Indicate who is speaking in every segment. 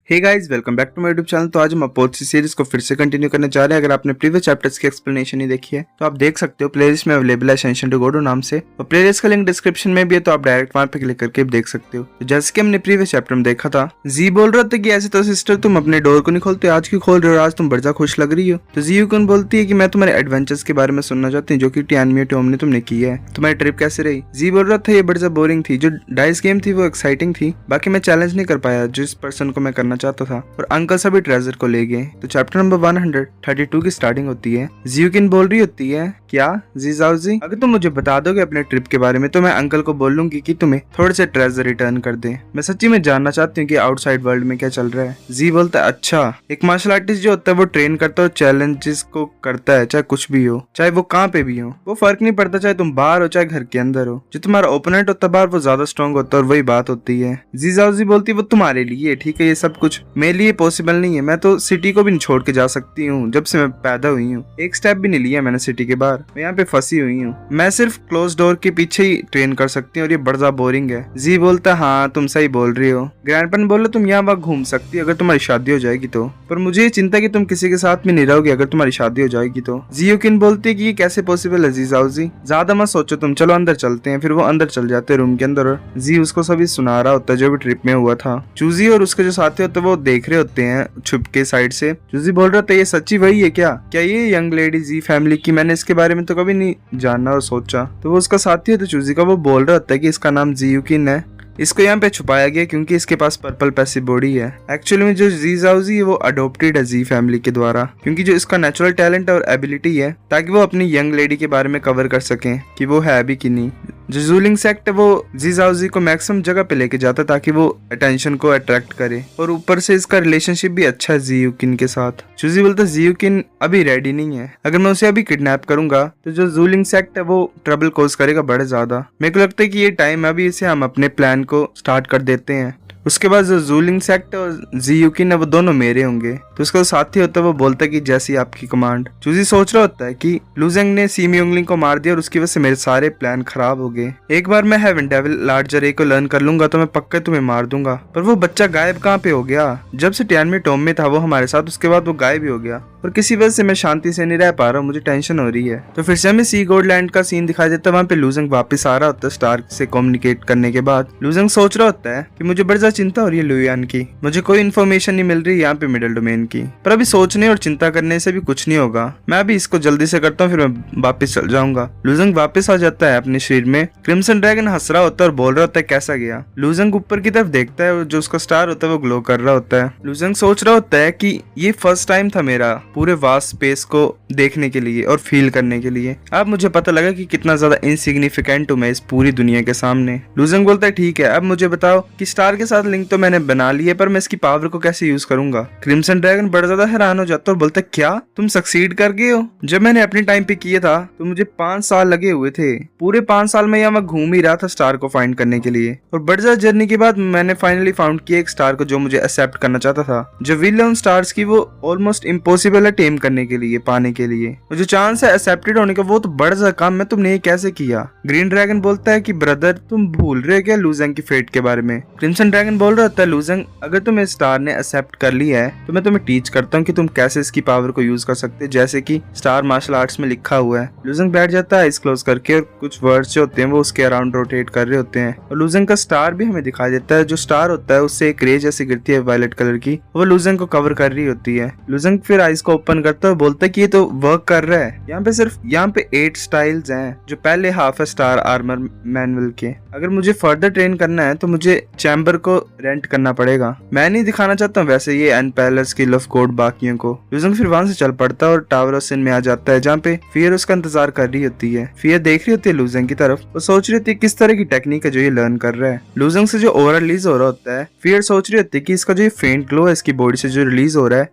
Speaker 1: Hey guys, welcome back to my YouTube channel. तो आज हम अपोथी सीरीज को फिर से कंटिन्यू करने जा रहे हैं। अगर आपने प्रीवियस चैप्टर्स की एक्सप्लेनेशन नहीं देखी है तो आप देख सकते हो, प्लेलिस्ट में अवेलेबल है असेंशन टू गॉड नाम से, और प्लेलिस्ट का लिंक डिस्क्रिप्शन में भी है, तो आप डायरेक्ट वहां पे क्लिक करके भी देख सकते हो। तो जैसे कि हमने प्रीवियस चैप्टर में देखा था, जी बोल रहा था कि ऐसे तो सिस्टर तुम अपने डोर को नहीं खोलते, आज क्यों खोल रहे हो, आज तुम बड़ा खुश लग रही हो। तो जी यूकन बोलती है कि मैं तुम्हारे एडवेंचर्स के बारे में सुनना चाहती हूँ जो कि टियानमिया टॉम ने तुमने किया है। तुम्हारी ट्रिप कैसे रही। जी बोल रहा था ये बड़ा बोरिंग थी, जो डाइस गेम थी वो एक्साइटिंग थी, बाकी मैं चैलेंज नहीं कर पाया जिस पर्सन को मैं करना चाहता था, और अंकल सभी ट्रेजर को ले गए। तो चैप्टर नंबर 132 की स्टार्टिंग होती है। जियूकिन बोल रही होती है, क्या जी जाओ जी, अगर तुम मुझे बता दोगे अपने ट्रिप के बारे में तो मैं अंकल को बोल लूंगी कि तुम्हें थोड़े से ट्रेजर रिटर्न कर दे। मैं सच्ची में जानना चाहती हूँ कि आउटसाइड वर्ल्ड में क्या चल रहा है। जी बोलता है, अच्छा, एक मार्शल आर्टिस्ट जो होता है वो ट्रेन करता है, चैलेंजेस को करता है, चाहे कुछ भी हो, चाहे वो कहाँ पे भी हो, वो फर्क नहीं पड़ता, चाहे तुम बाहर हो चाहे घर के अंदर हो। जो तुम्हारा ओपोनेंट होता है बाहर वो ज्यादा स्ट्रॉन्ग होता है, और वही बात होती है। जी जाओ जी बोलती है, वो तुम्हारे लिए ठीक है, ये सब कुछ मेरे लिए पॉसिबल नहीं है। मैं तो सिटी को भी नहीं छोड़ के जा सकती हूँ, जब से मैं पैदा हुई हूँ एक स्टेप भी नहीं लिया मैंने सिटी के बाहर, मैं यहाँ पे फंसी हुई हूँ। मैं सिर्फ क्लोज डोर के पीछे ही ट्रेन कर सकती हूँ और ये बड़ा बोरिंग है। जी बोलता है, हाँ तुम सही बोल रही हो। ग्रैंडपन बोले, तुम यहाँ वहाँ घूम सकती अगर तुम्हारी शादी हो जाएगी तो, पर मुझे ये चिंता कि तुम किसी के साथ में नहीं रहोगे अगर तुम्हारी शादी हो जाएगी तो। जी यूकिन बोलती है कि ये कैसे पॉसिबल है जी जाओ जी, ज्यादा मत सोचो तुम, चलो अंदर चलते हैं। फिर वो अंदर चल जाते हैं रूम के अंदर, और जी उसको सभी सुना रहा होता है जो भी ट्रिप में हुआ था। चूजी और उसके जो साथी होते हैं वो देख रहे होते हैं छुप के साइड से। चूजी बोल रहा था, ये सच्ची वही है क्या ये यंग लेडी जी फैमिली की, मैंने इसके बारे में तो कभी नहीं जानना और सोचा। तो वो उसका साथी है तो चूजी का, वो बोल रहा होता है कि इसका नाम जी यूकिन है, इसको यहाँ पे छुपाया गया क्योंकि इसके पास पर्पल पैसिव बॉडी है। एक्चुअली में जो जी जाओजी है वो अडोप्टेड है जी फैमिली के द्वारा, क्योंकि जो इसका नेचुरल टैलेंट और एबिलिटी है ताकि वो अपनी यंग लेडी के बारे में कवर कर सके कि वो है भी कि नहीं। जो जूलिंग सेक्ट है वो जी जाओजी को मैक्सिमम जगह पे लेके जाता है ताकि वो अटेंशन को अट्रैक्ट करे, और ऊपर से इसका रिलेशनशिप भी अच्छा है जी यूकिन के साथ। चूजी बोलता है, जी यूकिन अभी रेडी नहीं है, अगर मैं उसे अभी किडनैप करूंगा तो जो जूलिंग सेक्ट है वो ट्रबल कोज करेगा बड़े ज्यादा। मेरे को लगता है कि ये टाइम अभी इसे हम अपने प्लान को स्टार्ट कर देते हैं। उसके बाद जो जूलिंग सेक्ट और जी यूकिन है वो दोनों मेरे होंगे। तो उसका साथी होता है वो बोलता है कि जैसी आपकी कमांड। चूजी सोच रहा होता है कि लूजेंग ने सीमी योंगलिंग को मार दिया और उसकी वजह से मेरे सारे प्लान खराब हो गए। एक बार मैं हेवन डेविल लार्जर ए को लर्न कर लूंगा तो मैं पक्का तुम्हें मार दूंगा। पर वो बच्चा गायब कहाँ पे हो गया, जब से टियानमिया टॉम में था वो हमारे साथ, उसके बाद वो गायब ही हो गया, और किसी वजह से मैं शांति से नहीं रह पा रहा हूँ, मुझे टेंशन हो रही है। तो फिर से हमें सी गोल्ड लैंड का सीन दिखाई देता है। वहाँ पे लूजेंग वापस आ रहा होता है स्टार्क से कम्युनिकेट करने के बाद। लूजेंग सोच रहा होता है कि मुझे बड़ी ज्यादा चिंता हो रही है लुयान की, मुझे कोई इन्फॉर्मेशन नहीं मिल रही यहाँ पे मिडल डोमेन की, पर अभी सोचने और चिंता करने से भी कुछ नहीं होगा, मैं अभी इसको जल्दी से करता हूँ फिर मैं वापस चल जाऊंगा। लूजेंग वापस आ जाता है अपने शरीर में। क्रिम्सन ड्रैगन हंस रहा होता है और बोल रहा होता है कैसा गया। लूजेंग ऊपर की तरफ देखता है, जो उसका स्टार होता है वो ग्लो कर रहा होता है। लूजेंग सोच रहा होता है कि ये फर्स्ट टाइम था मेरा पूरे वास्ट स्पेस को देखने के लिए और फील करने के लिए। अब मुझे पता लगा कि कितना ज्यादा इनसिग्निफिकेंट हूँ मैं इस पूरी दुनिया के सामने। लूजेंग बोलता है, ठीक है अब मुझे बताओ कि स्टार के साथ लिंक तो मैंने बना ली है, पर मैं इसकी पावर को कैसे यूज करूंगा। क्रिम्सन ड्रैगन बड़ा ज्यादा हैरान हो जाता है और बोलता है, क्या तुम सक्सीड कर गए हो। जब मैंने अपने टाइम पे किया था तो मुझे 5 साल लगे हुए थे, पूरे 5 साल में यहाँ घूम ही रहा था स्टार को फाइंड करने के लिए, और बड़ी ज्यादा जर्नी के बाद मैंने फाइनली फाउंड किया एक स्टार को जो मुझे एक्सेप्ट करना चाहता था। जो विल ऑन स्टार्स की वो ऑलमोस्ट इम्पॉसिबल है टेम करने के लिए, पाने के लिए, और जो चांस है एक्सेप्टेड होने का वो तो बड़ा ज्यादा काम है, तुमने ये कैसे किया। ग्रीन ड्रैगन बोलता है कि ब्रदर तुम भूल रहे हो क्या लूजेंग की फेट के बारे में। क्रिम्सन ड्रैगन बोल रहा था, लूजेंग अगर तुम्हें स्टार ने एक्सेप्ट कर लिया है तो मैं तुम्हें टीच करता हूँ कि तुम कैसे इसकी पावर को यूज कर सकते, जैसे कि स्टार मार्शल आर्ट्स में लिखा हुआ है। लूजेंग बैठ जाता है आइज क्लोज करके, और कुछ वर्ड्स जो होते हैं वो उसके अराउंड रोटेट कर रहे होते हैं, और लूजेंग का स्टार भी हमें दिखाई देता है। जो स्टार होता है उससे एक रे जैसी गिरती है वायलेट कलर की, वो लूजेंग को कवर कर रही होती है। लूजेंग फिर आइज को ओपन करता है और बोलता है कि ये तो वर्क कर रहा है। यहाँ पे 8 स्टाइल्स हैं जो पहले हाफ है स्टार आर्मर मैनुअल के। अगर मुझे फर्दर ट्रेन करना है तो मुझे चैम्बर को रेंट करना पड़ेगा। मैं नहीं दिखाना चाहता हूँ वैसे ये अनपैरेलल स्किल ऑफ कोड बाकियों को। लूजेंग फिर वहां से चल पड़ता है और टावर ऑफ सिन में आ जाता है, जहाँ पे फियर उसका इंतजार कर रही होती है। फियर देख रही होती है लूजेंग की तरफ, वो सोच रही होती है किस तरह की टेक्निक है जो ये लर्न कर रहा है। लूजेंग से जो ओवर रिलीज हो रहा होता है, फियर सोच रही होती है कि इसका जो फेंट ग्लो है इसकी बॉडी से जो रिलीज हो रहा है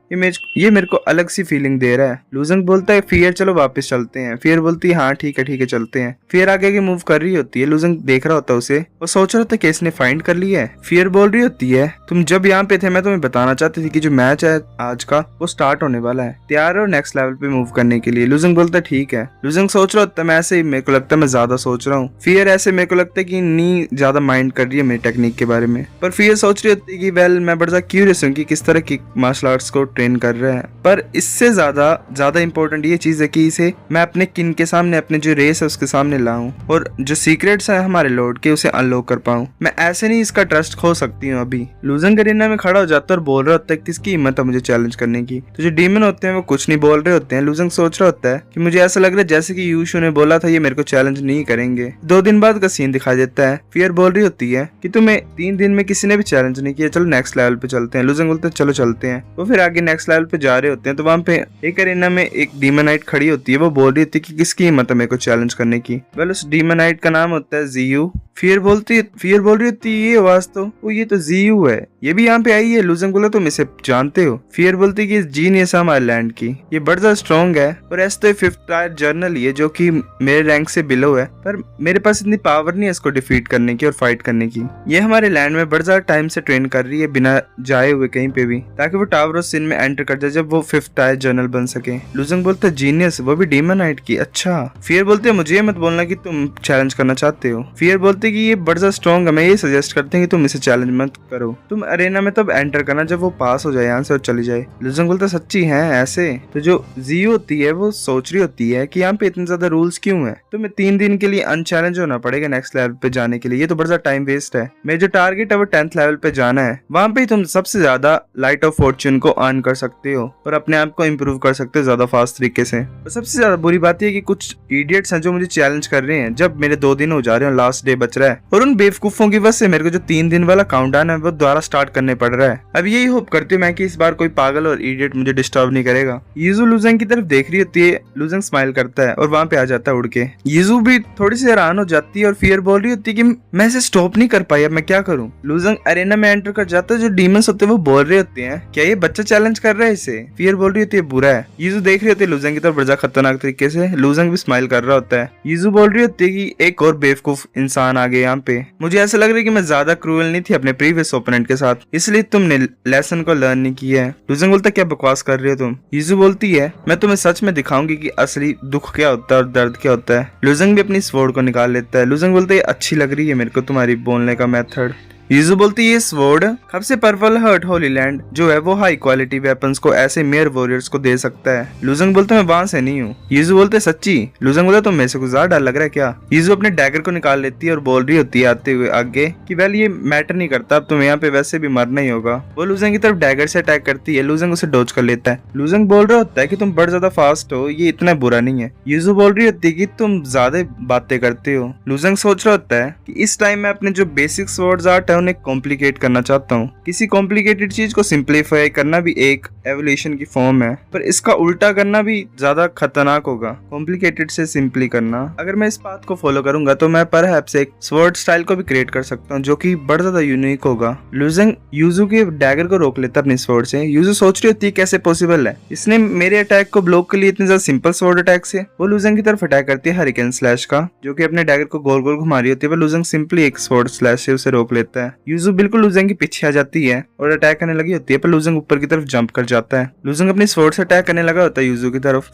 Speaker 1: ये मेरे को अलग सी फीलिंग दे रहा है। लूजेंग बोलता है, फियर चलो वापस चलते हैं। फियर बोलती है, हाँ ठीक है चलते हैं। फियर आगे मूव कर रही होती है, लूजेंग देख रहा होता है उसे, वो सोच रहा होता है कि इसने फाइंड कर लिया है। फियर बोल रही होती है तुम जब यहाँ पे थे मैं तुम्हें बताना चाहती थी कि जो मैच है आज का वो स्टार्ट होने वाला है, तैयार हो नेक्स्ट लेवल पे मूव करने के लिए। लुजंग बोलता है ठीक है। लुजंग सोच रहा होता है मैं ऐसे ही, मेरे को लगता है मैं ज्यादा सोच रहा हूँ। फियर ऐसे मेरे को लगता है कि नी ज्यादा माइंड कर रही है मेरी टेक्निक के बारे में, पर फियर सोच रही होती है कि वेल मैं बड़ा क्यूरियस हूँ कि किस तरह की मार्शल आर्ट्स को ट्रेन कर रहा है। पर इससे ज्यादा इंपॉर्टेंट ये चीज है कि इसे मैं अपने किन के सामने, अपने जो रेस है उसके सामने लाऊं और जो सीक्रेट्स है हमारे लॉर्ड के उसे अनलॉक कर पाऊं। मैं ऐसे नहीं इसका ट्रस्ट खो सकती हूँ अभी। लुजंग अरेना में खड़ा हो जाता है और बोल रहा होता है किसकी हिम्मत है मुझे चैलेंज करने की। तो जो डीमन होते हैं वो कुछ नहीं बोल रहे होते हैं। लुजंग सोच रहा होता है कि मुझे ऐसा लग रहा है जैसे कि यूशु ने बोला था ये मेरे को चैलेंज नहीं करेंगे। 2 दिन बाद का सीन दिखाई देता है। फियर बोल रही होती है कि तुम्हें 3 दिन में किसी ने भी चैलेंज नहीं किया, चलो नेक्स्ट लेवल पे चलते हैं। लुजंग बोलते हैं चलो चलते हैं। वो फिर आगे नेक्स्ट लेवल पे जा रहे होते हैं। तो वहां पे एक अरेना में एक डीमनाइट खड़ी होती है। वो बोल रही होती है कि किसकी हिम्मत है मेरे को चैलेंज करने की। वेल उस डीमनाइट का नाम होता है जीयू। फियर बोल रही होती है ये आवाज तो ये तो जीयू है, ये भी यहाँ पे आई है। लुजंग बोला तुम इसे जानते हो। फियर बोलती है कि जीनियस है हमारे लैंड की, ये बड़ा ज्यादा स्ट्रॉन्ग है और ऐसे तो 5th टायर जर्नल ही है जो कि मेरे रैंक से बिलो है, पर मेरे पास इतनी पावर नहीं है इसको डिफीट करने की और फाइट करने की। ये हमारे लैंड में बड़ा ज्यादा टाइम से ट्रेन कर रही है बिना जाए हुए कहीं पे भी, ताकि वो टावर ऑफ सिन में एंटर कर जाए जब वो 5th टायर जर्नल बन सके। लुजंग बोलता है जीनियस, वो भी डीमनाइट की, अच्छा। फियर बोलते है मुझे मत बोलना कि तुम चैलेंज करना चाहते हो। फियर बोलते कि ये बड़ा ज्यादा स्ट्रॉन्ग है, मैं ये सजेस्ट करते हैं कि तुम इसे चैलेंज मत करो, तुम अरेना में तब एंटर करना जब वो पास हो जाए यहाँ से और चली जाए। लुजंग बोलता सच्ची है ऐसे। तो जो जी होती है वो सोच रही होती है कि यहाँ पे इतने ज्यादा रूल्स क्यों है, तुम्हें 3 दिन के लिए अनचैलेंज होना पड़ेगा नेक्स्ट लेवल पे जाने के लिए, ये तो बड़ा ज्यादा टाइम वेस्ट है। मेरा जो टारगेट है वो 10th लेवल पे जाना है, वहां पे तुम सबसे ज्यादा लाइट ऑफ फॉर्च्यून को अर्न कर सकते हो और अपने आप को इम्प्रूव कर सकते हो ज्यादा फास्ट तरीके से। और सबसे ज्यादा बुरी बात है कि कुछ इडियट्स हैं जो मुझे चैलेंज कर रहे हैं जब मेरे 2 दिन हो जा रहे हैं, लास्ट डे बच रहा है, और उन बेवकूफों की वजह से मेरे को जो 3 दिन वाला काउंटडाउन है वो दोबारा स्टार्ट करने पड़ रहा है। अब यही होप करती हूँ मैं कि इस बार कोई पागल और इडियट मुझे डिस्टर्ब नहीं करेगा। यीजू लुजंग की तरफ देख रही होती है। लुजंग स्माइल करता है और वहां पे आ जाता है उड़ के। यीजू भी थोड़ी सी हैरान हो जाती है और फियर बोल रही होती है कि मैं इसे स्टॉप नहीं कर पाई, अब मैं क्या करूं। लुजंग अरेना में एंटर कर जाता है। जो डीमंस होते हैं वो बोल रहे होते हैं क्या ये बच्चा चैलेंज कर रहा है इसे। फियर बोल रही होती है बुरा है। यीजू देख रही होती है लुजंग की तरफ बड़ा खतरनाक तरीके से। लुजंग भी स्माइल कर रहा होता है। यीजू बोल रही होती है कि एक और बेवकूफ इंसान आ गया यहाँ पे, मुझे ऐसा लग रहा है कि मैं ज्यादा क्रूअल नहीं थी अपने प्रीवियस ओपोनेंट के साथ, इसलिए तुमने लेसन को लर्न नहीं किया है। लुजंग बोलता क्या बकवास कर रहे हो तुम। यीजू बोलती है मैं तुम्हें सच में दिखाऊंगी कि असली दुख क्या होता है और दर्द क्या होता है। लुजंग भी अपनी स्वॉर्ड को निकाल लेता है। लुजंग बोलता है अच्छी लग रही है मेरे को तुम्हारी बोलने का मेथड। यीजू बोलती है स्वॉर्ड कब से पर्पल हर्ट होली लैंड जो है वो हाई क्वालिटी वेपन्स को ऐसे मेयर वॉरियर्स को दे सकता है। लुजंग बोलते मैं वहां से नहीं हूँ। यीजू बोलते सच्ची। लुजंग बोलता तुम मेरे से कुछ ज्यादा डर लग रहा है क्या। यीजू अपने डैगर को निकाल लेती है और बोल रही होती है आते हुए आगे कि वेल ये मैटर नहीं करता, अब तुम्हें यहाँ पे वैसे भी मरना ही होगा। वो लुजंग की तरफ डैगर से अटैक करती है। लुजंग उसे डॉज कर लेता है। लुजंग बोल रहा होता है कि तुम बड़ा ज्यादा फास्ट हो, ये इतना बुरा नहीं है। यीजू बोल रही होती है कि तुम ज्यादा बातें करते हो। लुजंग सोच रहा होता है कि इस टाइम में अपने जो बेसिक स्वॉर्ड्स आर्ट है उन्हें कॉम्प्लिकेट करना चाहता हूँ। किसी कॉम्प्लिकेटेड चीज को सिंप्लीफाई करना भी एक एवोल्यूशन की फॉर्म है, पर इसका उल्टा करना भी ज्यादा खतरनाक होगा, कॉम्प्लिकेटेड से सिंपली करना। अगर मैं इस बात को फॉलो करूंगा तो मैं परहैप्स एक स्वॉर्ड स्टाइल को भी क्रिएट कर सकता हूँ जो कि बड़ा ज्यादा यूनिक होगा। लुजंग यूजू के डैगर को रोक लेता अपनी स्वॉर्ड से। यूजू सोच रही होती है कैसे पॉसिबल है, इसने मेरे अटैक को ब्लॉक के लिए इतने ज्यादा सिंपल स्वॉर्ड अटैक से। वो लुजंग की तरफ अटैक करती है हरिकेन स्लैश का, जो कि अपने डैगर को गोल गोल घुमा रही होती है, पर लुजंग सिंपली एक स्वॉर्ड स्लैश से उसे रोक लेता है। यूजू बिल्कुल लुजंग के पीछे आ जाती है और अटैक करने लगी होती है, पर लुजंग ऊपर की तरफ जंप कर जाता है। लुजंग अपनी स्वॉर्ड से अटैक करने लगा होता है यूजू की तरफ।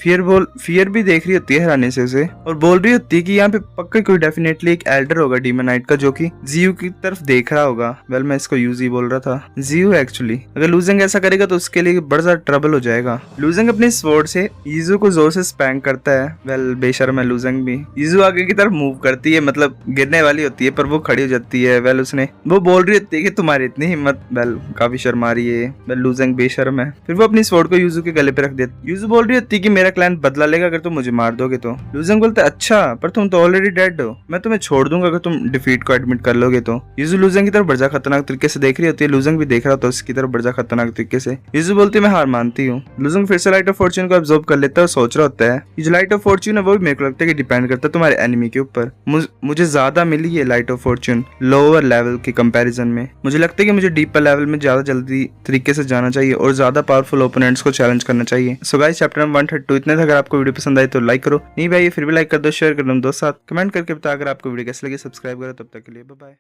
Speaker 1: फियर भी देख रही होती है हैरानी से उसे और बोल रही होती है कि यहाँ पे पक्का कोई डेफिनेटली एक एल्डर होगा डीमनाइट का जो कि जीयू की तरफ देख रहा होगा। वेल मैं इसको यूज ही बोल रहा था, जीयू एक्चुअली। अगर लुजंग ऐसा करेगा तो उसके लिए बड़ा ज्यादा ट्रबल हो जाएगा। लुजंग अपनी स्वॉर्ड से यूजू को जोर से स्पैंक करता है। वेल बेशर्म है लुजंग भी। यूजू आगे की तरफ मूव करती है, मतलब गिरने वाली होती है, पर वो खड़ी हो जाती है। वेल वो बोल रही होती है कि तुम्हारी इतनी हिम्मत। वेल काफी शर्मा रही है। वेल लुजंग बेशर्म है। फिर वो अपनी स्वॉर्ड को यूजू के गले पे रख देती। यूजू बोल रही होती है कि मेरा क्लैन बदला लेगा अगर तुम मुझे मार दोगे तो। लुजंग बोलता है अच्छा, पर तुम तो ऑलरेडी डेड हो, मैं तुम्हें छोड़ दूंगा अगर तुम डिफीट को एडमिट कर लोगे तो। यूजू लुजंग की तरफ बड़ा खतरनाक तरीके से देख रही होती है। लुजंग भी देख रहा होता है उसकी तरफ बड़ा खतरनाक तरीके से। यूजू बोलती है मैं हार मानती हूँ। लुजंग फिर से लाइट ऑफ फॉर्च्यून को अब्सॉर्ब कर लेता है और सोच रहा होता है जो लाइट ऑफ फॉर्च्यून है वो भी मेरे को लगता है कि डिपेंड करता है तुम्हारे एनिमी के ऊपर। मुझे ज्यादा मिली है light of Fortune lower level के कंपैरिजन में। मुझे लगता है कि मुझे डीपर लेवल में ज्यादा जल्दी तरीके से जाना चाहिए और ज्यादा पावरफुल ओपोनेंट्स को चैलेंज करना चाहिए। सो गाइस चैप्टर नंबर 132 इतने थे। अगर आपको वीडियो पसंद आई तो लाइक करो, नहीं भाई फिर भी लाइक कर दो, शेयर कर दो दोस्त साथ, कमेंट करके बता। अगर आपको वीडियो कैसे लगी सब्सक्राइब करो। तब तक के लिए बाय बाय।